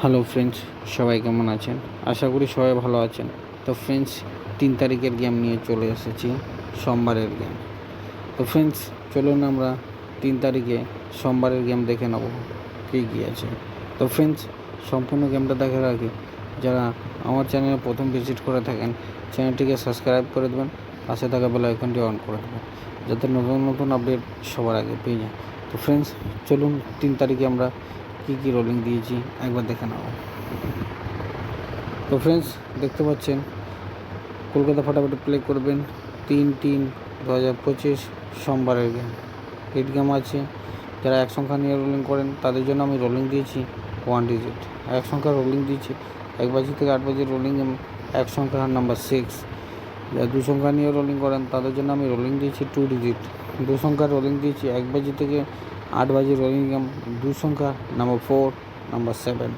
Hello friends, সবাই কেমন আছেন? আশা করি সবাই ভালো আছেন। তো ফ্রেন্ডস, 3 তারিখের গেম নিয়ে চলে এসেছি, সোমবারের গেম। তো ফ্রেন্ডস, চলুন আমরা 3 তারিখে সোমবারের গেম দেখে নেব কী কী আছে। তো ফ্রেন্ডস, সম্পূর্ণ গেমটা দেখার আগে যারা আমার চ্যানেলে প্রথম ভিজিট করে থাকেন, চ্যানেলটিকে সাবস্ক্রাইব করে দেবেন, পাশে থাকা বেল আইকনটি অন করে দেবেন, যাতে নতুন নতুন আপডেট সবার আগে পেয়ে যায়। তো ফ্রেন্ডস, চলুন 3 তারিখে আমরা কী কী রোলিং দিয়েছি একবার দেখে নেব। তো ফ্রেন্ডস, দেখতে পাচ্ছেন কলকাতা ফাটাফাটি প্লে করবেন 3/3/2025 সোমবারের গেম। হিট গেম আছে। যারা এক সংখ্যা নিয়ে রোলিং করেন তাদের জন্য আমি রোলিং দিয়েছি 1 ডিজিট। এক সংখ্যা রোলিং দিয়েছি 1 বাজি থেকে 8 বাজির রোলিং গেম, এক সংখ্যা নাম্বার 6। যারা 2 সংখ্যা নিয়ে রোলিং করেন তাদের জন্য আমি রোলিং দিয়েছি 2 ডিজিট। 2 সংখ্যা রোলিং দিয়েছি 1 বাজি থেকে 8 বাজির রোলিং গেম, 2 সংখ্যা নাম্বার 4, নাম্বার 7।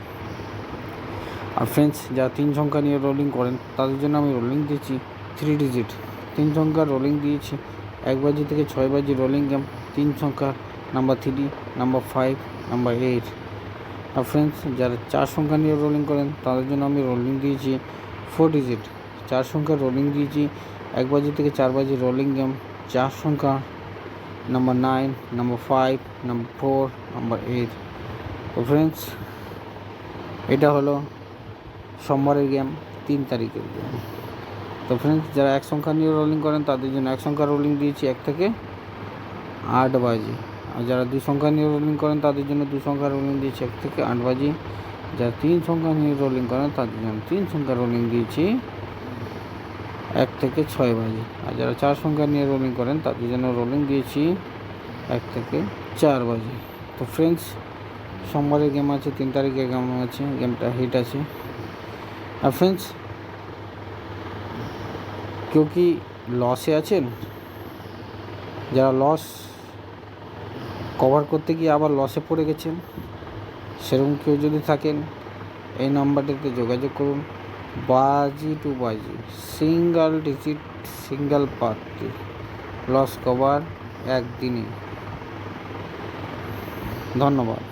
আর ফ্রেন্ডস, যারা 3 সংখ্যা নিয়ে রোলিং করেন তাদের জন্য আমি রোলিং দিয়েছি 3 ডিজিট। 3 সংখ্যা রোলিং দিয়েছি 1 বাজি থেকে 6 বাজি রোলিং গেম, 3 সংখ্যা নাম্বার 3, নাম্বার 5, নাম্বার 8। আর ফ্রেন্ডস, যারা 4 সংখ্যা নিয়ে রোলিং করেন তাদের জন্য আমি রোলিং দিয়েছি 4 ডিজিট। 4 সংখ্যা রোলিং দিয়েছি 1 বাজি থেকে 4 বাজি রোলিং গেম, 4 সংখ্যা নাম্বার 9, নাম্বার 5, নাম্বার 4, নাম্বার 8। তো ফ্রেন্ডস, এটা হলো সোমবারের গেম, 3 তারিখের গেম। তো ফ্রেন্ডস, যারা এক সংখ্যা নিয়ে রোলিং করেন তাদের জন্য এক সংখ্যা রোলিং দিয়েছি 1 থেকে 8 বাজি। আর যারা 2 সংখ্যা নিয়ে রোলিং করেন তাদের জন্য 2 সংখ্যা রোলিং দিয়েছি 1 থেকে 8 বাজি। যারা 3 সংখ্যা নিয়ে রোলিং করেন তাদের জন্য 3 সংখ্যা রোলিং দিয়েছি 1 থেকে 6 বাজি। আর যারা 4 সংখ্যা নিয়ে রোলিং করেন তাদের জন্য রোলিং দিয়েছি 1 থেকে 4 বাজি। তো ফ্রেন্ডস, সোমবারের গেম আছে, 3 তারিখের গেম আছে, গেমটা হিট আছে। আর ফ্রেন্ডস, কেউ কি লসে আছেন? যারা লস কভার করতে গিয়ে আবার লসে পড়ে গেছেন, সেরকম কেউ যদি থাকেন এই নাম্বারটিতে যোগাযোগ করুন। বাজি টু বাজি, single digit, single party, loss cover একদিনই। ধন্যবাদ।